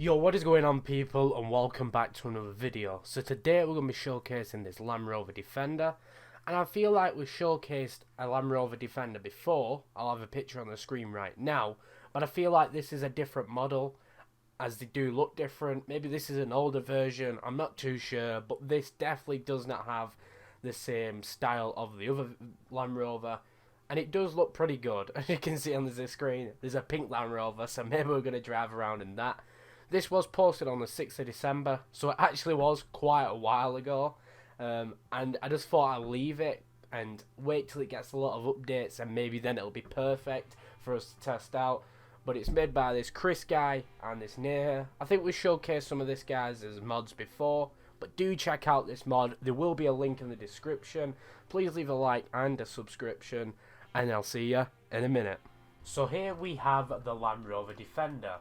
Yo, what is going on, people, and welcome back to another video. So today we're going to be showcasing this Land Rover Defender, and I feel like we've showcased a Land Rover Defender before. I'll have a picture on the screen right now, but I feel like this is a different model, as they do look different. Maybe this is an older version, I'm not too sure, but this definitely does not have the same style of the other Land Rover. And it does look pretty good. As you can see on the screen, there's a pink Land Rover, so maybe we're going to drive around in that. This was posted on the 6th of December, so it actually was quite a while ago. And I just thought I'd leave it and wait till it gets a lot of updates, and maybe then it'll be perfect for us to test out. But it's made by this Chris guy and this Neha. I think we showcased some of this guys as mods before, but do check out this mod. There will be a link in the description. Please leave a like and a subscription, and I'll see you in a minute. So here we have the Land Rover Defender.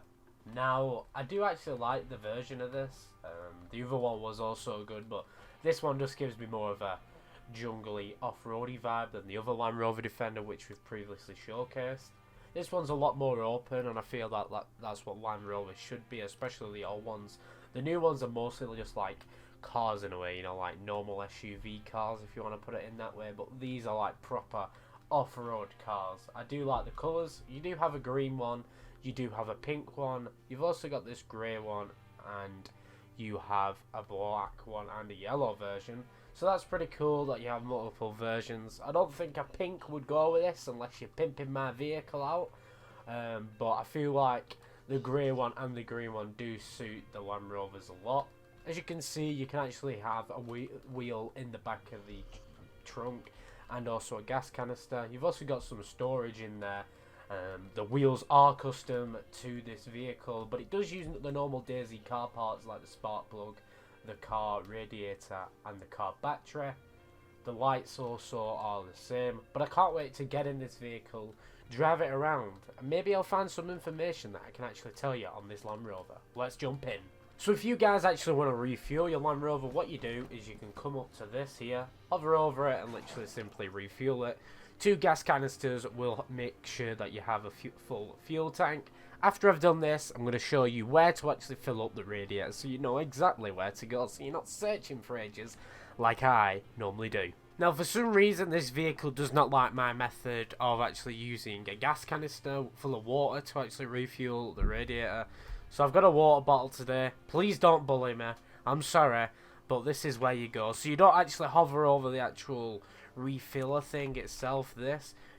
Now, I do actually like the version of this. The other one was also good, but this one just gives me more of a jungly off-roady vibe than the other Land Rover Defender, which we've previously showcased. This one's a lot more open, and I feel that that's what Land Rovers should be, especially the old ones. The new ones are mostly just like cars in a way, you know, like normal SUV cars, if you want to put it in that way, but these are like proper off-road cars. I do like the colours. You do have a green one, you do have a pink one, you've also got this grey one, and you have a black one and a yellow version. So that's pretty cool that you have multiple versions. I don't think a pink would go with this unless you're pimping my vehicle out. But I feel like the grey one and the green one do suit the Land Rovers a lot. As you can see, you can actually have a wheel in the back of the trunk and also a gas canister. You've also got some storage in there. The wheels are custom to this vehicle, but it does use the normal DayZ car parts like the spark plug, the car radiator and the car battery. The lights also are the same, but I can't wait to get in this vehicle, drive it around, and maybe I'll find some information that I can actually tell you on this Land Rover. Let's jump in. So if you guys actually want to refuel your Land Rover, what you do is you can come up to this here, hover over it and literally simply refuel it. 2 gas canisters will make sure that you have a full fuel tank. After I've done this, I'm going to show you where to actually fill up the radiator so you know exactly where to go, so you're not searching for ages like I normally do. Now, for some reason, this vehicle does not like my method of actually using a gas canister full of water to actually refuel the radiator. So I've got a water bottle today. Please don't bully me. I'm sorry, but this is where you go. So you don't actually hover over the actual refiller thing itself.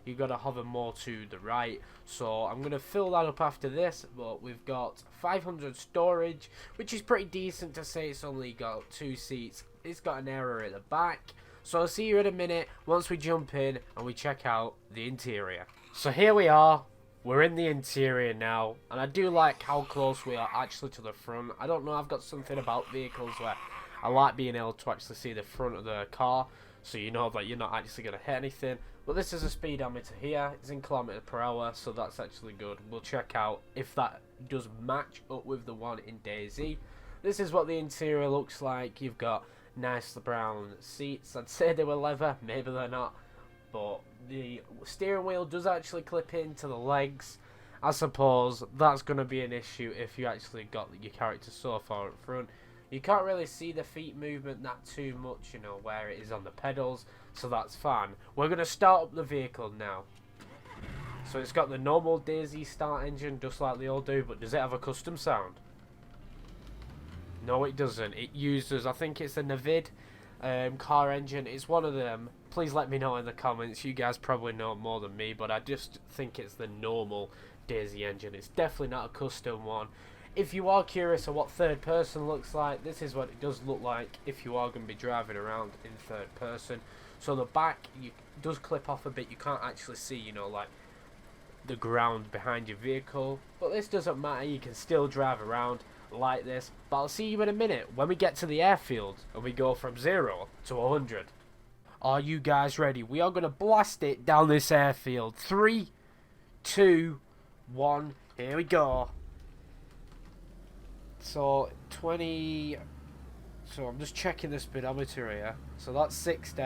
You got to hover more to the right. So I'm going to fill that up after this, but we've got 500 storage, which is pretty decent to say. It's only got 2 seats. It's got an area at the back. So I'll see you in a minute once we jump in and we check out the interior. So here we are. We're in the interior now, and I do like how close we are actually to the front. I don't know, I've got something about vehicles where I like being able to actually see the front of the car, so you know that you're not actually going to hit anything. But this is a speedometer here. It's in kilometers per hour, so that's actually good. We'll check out if that does match up with the one in DayZ. This is what the interior looks like. You've got nice brown seats. I'd say they were leather, maybe they're not. But the steering wheel does actually clip into the legs. I suppose that's going to be an issue if you actually got your character so far up front. You can't really see the feet movement that too much, you know, where it is on the pedals, so that's fine. We're going to start up the vehicle now. So it's got the normal DayZ start engine, just like they all do, but does it have a custom sound? No, it doesn't. It uses, I think it's a Navid car engine. It's one of them. Please let me know in the comments. You guys probably know more than me, but I just think it's the normal DayZ engine. It's definitely not a custom one. If you are curious of what third person looks like, this is what it does look like if you are going to be driving around in third person. So the back does clip off a bit. You can't actually see, you know, like the ground behind your vehicle. But this doesn't matter. You can still drive around like this. But I'll see you in a minute when we get to the airfield and we go from 0 to 100. Are you guys ready? We are going to blast it down this airfield. 3, 2, 1. Here we go. So 20. So I'm just checking the speedometer here. So that's 60.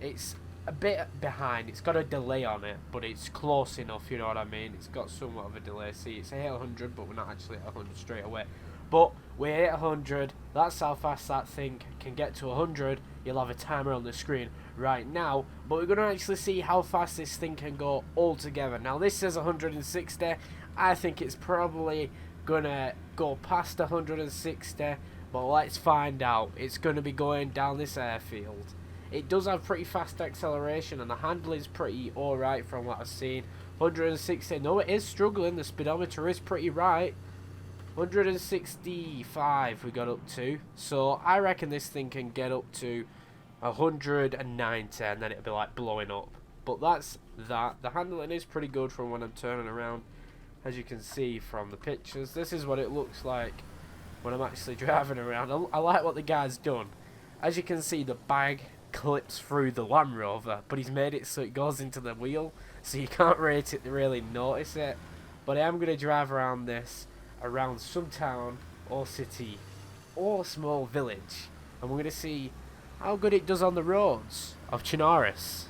It's a bit behind. It's got a delay on it, but it's close enough, you know what I mean? It's got somewhat of a delay. See, it's 800, but we're not actually at 100 straight away. But we're at 100. That's how fast that thing can get to 100. You'll have a timer on the screen right now, but we're going to actually see how fast this thing can go altogether. Now this says 160. I think it's probably going to go past 160, but let's find out. It's going to be going down this airfield. It does have pretty fast acceleration, and the handling's pretty alright from what I've seen. 160, no, it is struggling. The speedometer is pretty right. 165 we got up to, so I reckon this thing can get up to 190 and then it'll be like blowing up. But that's that. The handling is pretty good from when I'm turning around. As you can see from the pictures, this is what it looks like when I'm actually driving around. I like what the guy's done. As you can see, the bag clips through the Land Rover, but he's made it so it goes into the wheel, so you can't really notice it. But I am going to drive around this, around some town or city or small village, and we're going to see how good it does on the roads of Chinaris.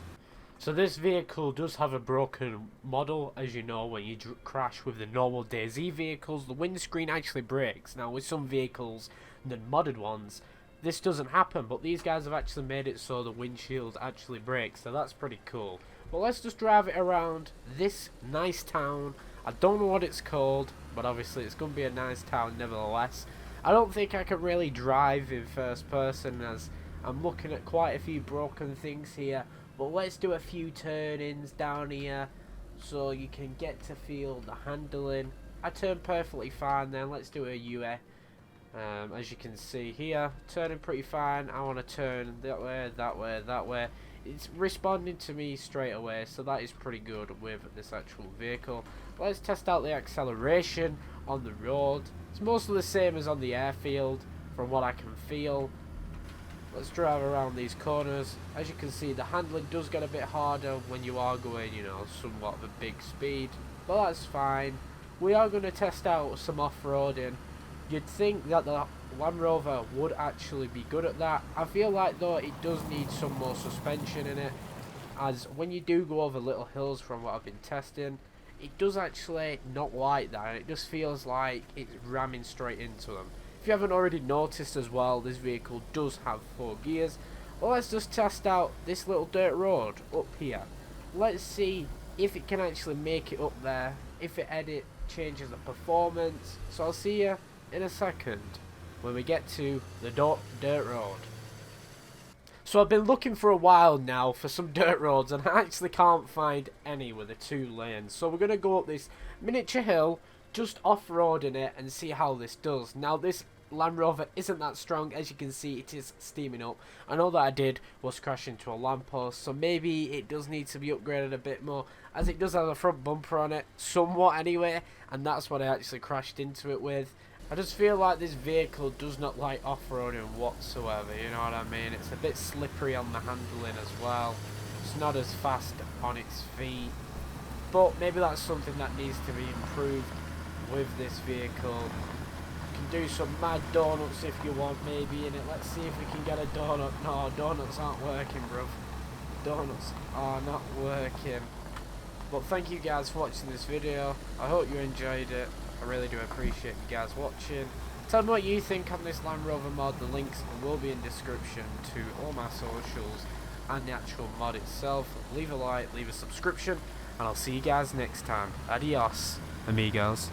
So this vehicle does have a broken model. As you know, when you crash with the normal DayZ vehicles, the windscreen actually breaks. Now with some vehicles, the modded ones, this doesn't happen, but these guys have actually made it so the windshield actually breaks, so that's pretty cool. But let's just drive it around this nice town. I don't know what it's called, but obviously it's going to be a nice town nevertheless. I don't think I can really drive in first person, as I'm looking at quite a few broken things here. But let's do a few turn-ins down here so you can get to feel the handling. I turned perfectly fine then. Let's do a UE. As you can see here, turning pretty fine. I want to turn that way, that way, that way. It's responding to me straight away, so that is pretty good with this actual vehicle. Let's test out the acceleration on the road. It's mostly the same as on the airfield from what I can feel. Let's drive around these corners. As you can see, the handling does get a bit harder when you are going, you know, somewhat of a big speed, but that's fine. We are going to test out some off-roading. You'd think that the Land Rover would actually be good at that. I feel like though it does need some more suspension in it, as when you do go over little hills from what I've been testing, it does actually not like that. It just feels like it's ramming straight into them. If you haven't already noticed as well, this vehicle does have 4 gears. Well, let's just test out this little dirt road up here. Let's see if it can actually make it up there, if it changes the performance. So I'll see you in a second when we get to the dirt road. So I've been looking for a while now for some dirt roads, and I actually can't find any with the 2 lanes. So we're going to go up this miniature hill, just off-roading it, and see how this does. Now this Land Rover isn't that strong. As you can see, it is steaming up. I know that I did was crash into a lamppost, so maybe it does need to be upgraded a bit more, as it does have a front bumper on it, somewhat anyway, and that's what I actually crashed into it with. I just feel like this vehicle does not like off-roading whatsoever, you know what I mean? It's a bit slippery on the handling as well. It's not as fast on its feet, but maybe that's something that needs to be improved with this vehicle. Can do some mad donuts if you want, maybe in it. Let's see if we can get a donut. No, donuts aren't working, bruv. Donuts are not working. But thank you guys for watching this video. I hope you enjoyed it. I really do appreciate you guys watching. Tell me what you think on this Land Rover mod. The links will be in description to all my socials and the actual mod itself. Leave a like, leave a subscription, and I'll see you guys next time. Adios, amigos.